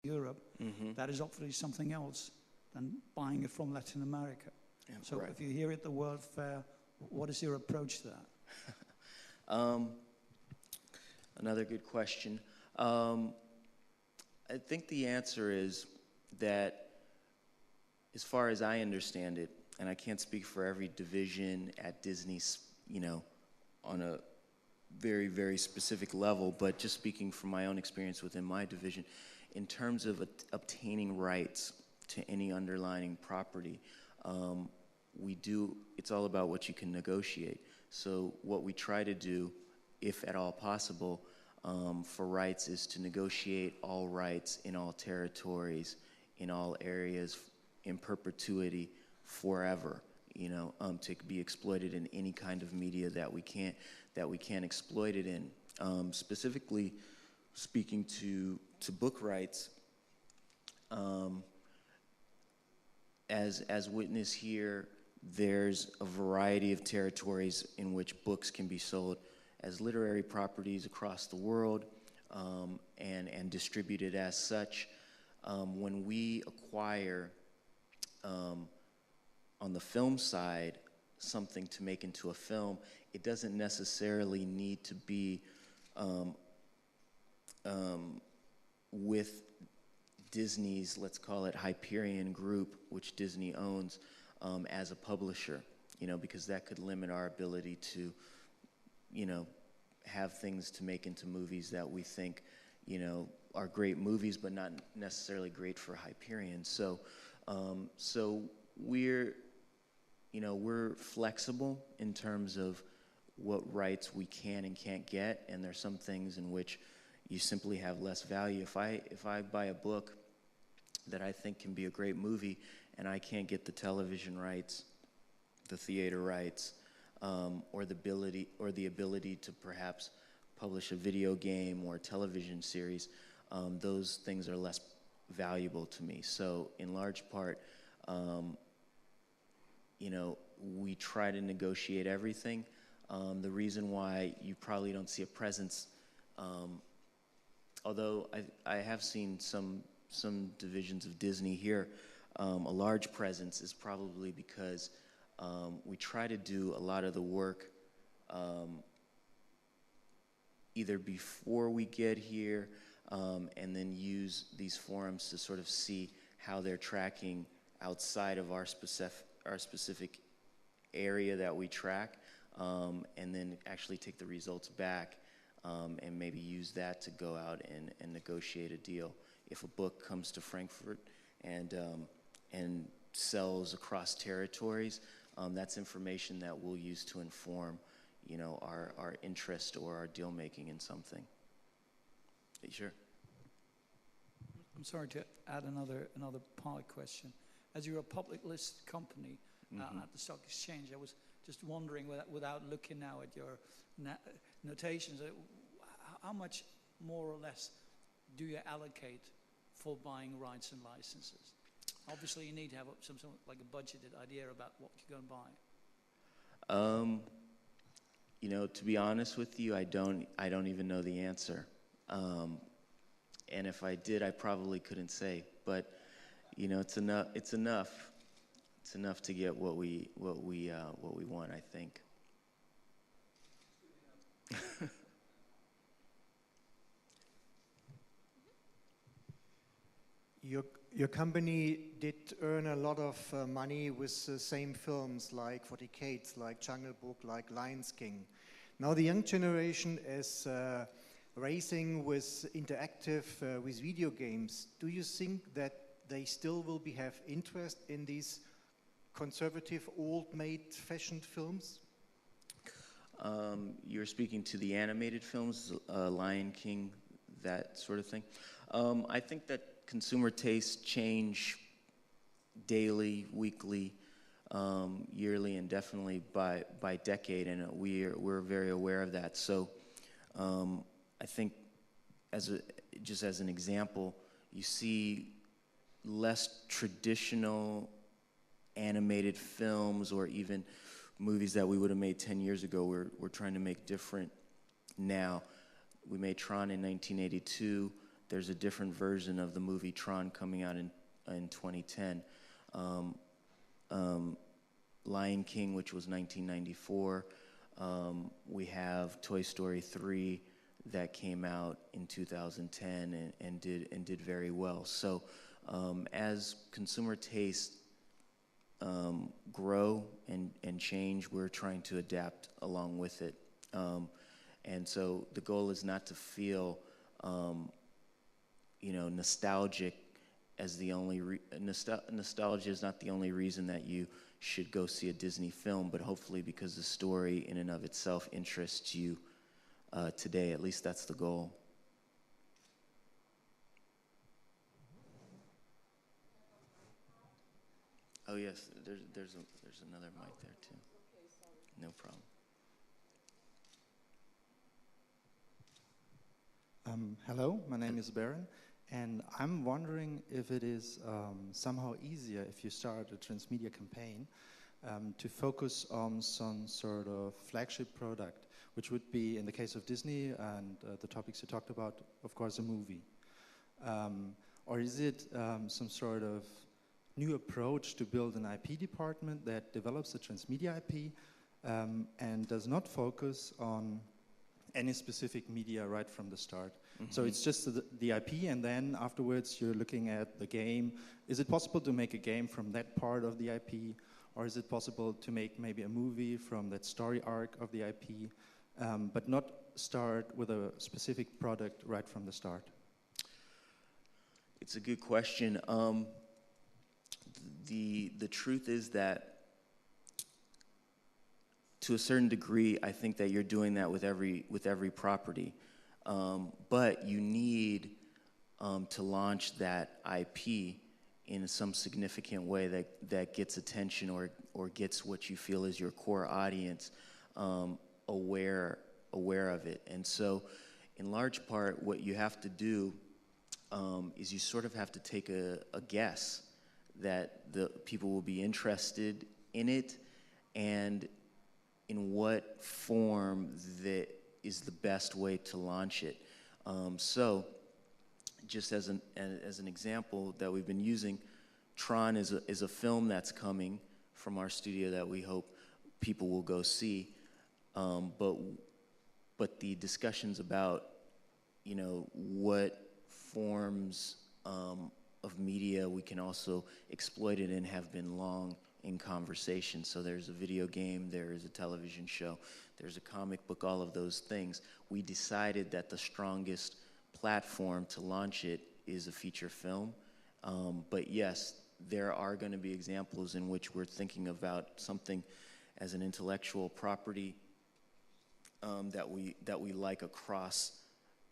Europe, that is obviously something else than buying it from Latin America. Yeah, so right. if you're here at the World Fair, what is your approach to that? Another good question. I think the answer is that, as far as I understand it, and I can't speak for every division at Disney, you know, on a very, very specific level, but just speaking from my own experience within my division, in terms of obtaining rights to any underlying property, it's all about what you can negotiate. So what we try to do, if at all possible, for rights is to negotiate all rights in all territories, in all areas, in perpetuity, forever, you know, to be exploited in any kind of media that we can't exploit it in. Specifically speaking to book rights, as witness here, there's a variety of territories in which books can be sold as literary properties across the world, and distributed as such. When we acquire, on the film side, something to make into a film, it doesn't necessarily need to be with Disney's, let's call it Hyperion Group, which Disney owns, as a publisher, you know, because that could limit our ability to, you know, have things to make into movies that we think, you know, are great movies, but not necessarily great for Hyperion. So, we're flexible in terms of what rights we can and can't get, and there's some things in which you simply have less value. If I buy a book that I think can be a great movie, and I can't get the television rights, the theater rights, or the ability to perhaps publish a video game or a television series, those things are less valuable to me. So in large part, you know, we try to negotiate everything. The reason why you probably don't see a presence, although I have seen some divisions of Disney here, a large presence is probably because we try to do a lot of the work either before we get here, and then use these forums to sort of see how they're tracking outside of our specific area that we track, and then actually take the results back, and maybe use that to go out and negotiate a deal. If a book comes to Frankfurt and sells across territories, that's information that we'll use to inform, you know, our interest or our deal making in something. Sure. I'm sorry to add another part question. As you're a public listed company at the stock exchange, I was just wondering, without looking now at your notations, how much more or less do you allocate for buying rights and licenses? Obviously, you need to have some sort of like a budgeted idea about what you're going to buy. You know, to be honest with you, I don't even know the answer. And if I did, I probably couldn't say. But you know, it's enough. It's enough to get what we want, I think. Your company did earn a lot of money with the same films like for decades, like Jungle Book, like Lion King. Now the young generation is racing with interactive, with video games. Do you think that they still will have interest in these conservative, old-made, fashioned films? You're speaking to the animated films, Lion King, that sort of thing. I think that consumer tastes change daily, weekly, yearly, and definitely by decade, and we're very aware of that. So I think, just as an example, you see less traditional animated films or even movies that we would have made 10 years ago. We're trying to make different now. We made Tron in 1982. there's a different version of the movie Tron coming out in 2010. Lion King, which was 1994. We have Toy Story 3 that came out in 2010 and did very well. So as consumer tastes grow and change, we're trying to adapt along with it. And so the goal is not to feel, nostalgic as the only nostalgia is not the only reason that you should go see a Disney film, but hopefully because the story in and of itself interests you today. At least that's the goal. Oh yes, there's another mic there too. No problem. Hello, my name is Baron, and I'm wondering if it is somehow easier if you start a transmedia campaign to focus on some sort of flagship product, which would be, in the case of Disney and the topics you talked about, of course, a movie. Or is it some sort of new approach to build an IP department that develops a transmedia IP and does not focus on any specific media right from the start? Mm-hmm. So it's just the IP, and then afterwards you're looking at the game. Is it possible to make a game from that part of the IP, or is it possible to make maybe a movie from that story arc of the IP, but not start with a specific product right from the start? It's a good question. The truth is that to a certain degree, I think that you're doing that with every property. But you need to launch that IP in some significant way that gets attention or gets what you feel is your core audience aware of it. And so in large part, what you have to do is you sort of have to take a guess that the people will be interested in it and in what form that is the best way to launch it. So just as an example that we've been using, Tron is a film that's coming from our studio that we hope people will go see. But the discussions about, what forms of media we can also exploit it in have been long in conversation. So there's a video game, there is a television show, there's a comic book, all of those things. We decided that the strongest platform to launch it is a feature film. But yes, there are going to be examples in which we're thinking about something as an intellectual property that we like across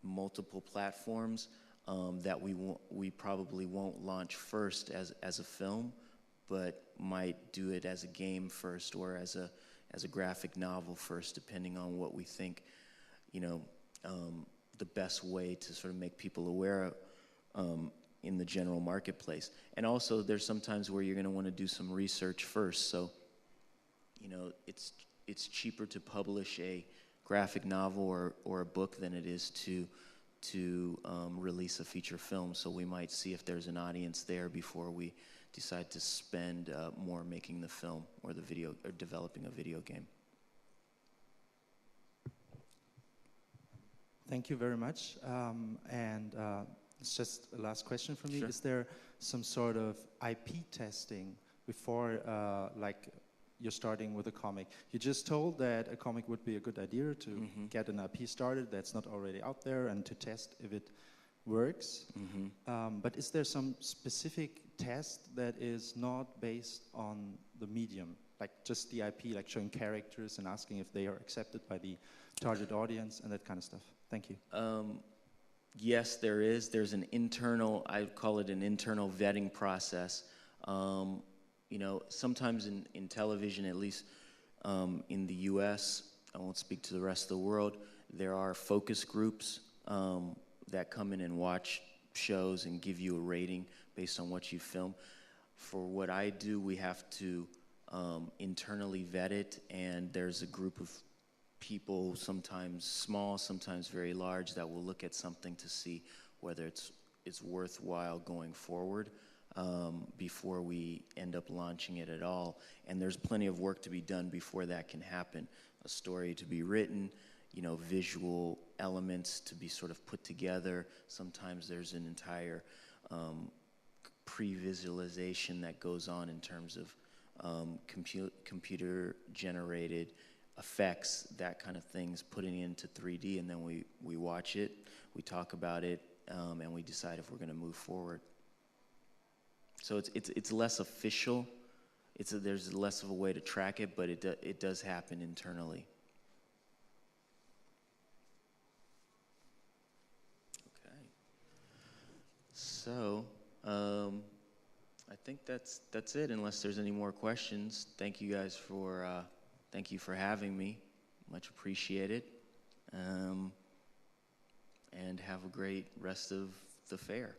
multiple platforms that we probably won't launch first as a film, but might do it as a game first or as a graphic novel first, depending on what we think, the best way to sort of make people aware in the general marketplace. And also, there's sometimes where you're going to want to do some research first. So, it's cheaper to publish a graphic novel or a book than it is to release a feature film. So we might see if there's an audience there before we decide to spend more making the film or the video or developing a video game. Thank you very much. It's just a last question from me. Sure. Is there some sort of IP testing before, like you're starting with a comic? You just told that a comic would be a good idea to Mm-hmm. get an IP started that's not already out there and to test if it works. Mm-hmm. But is there some specific test that is not based on the medium, like just the IP, like showing characters and asking if they are accepted by the target audience and that kind of stuff? Thank you. Yes, there is. There's an internal, I call it an internal vetting process. Sometimes in television, at least in the US, I won't speak to the rest of the world, there are focus groups that come in and watch shows and give you a rating based on what you film. For what I do, we have to internally vet it, and there's a group of people, sometimes small, sometimes very large, that will look at something to see whether it's worthwhile going forward before we end up launching it at all. And there's plenty of work to be done before that can happen. A story to be written, you know, visual elements to be sort of put together. Sometimes there's an entire pre-visualization that goes on in terms of computer-generated effects, that kind of things, putting it into 3D, and then we watch it, we talk about it, and we decide if we're going to move forward. So it's less official. There's less of a way to track it, but it does happen internally. Okay. So I think that's it. Unless there's any more questions, thank you guys for having me. Much appreciated. And have a great rest of the fair.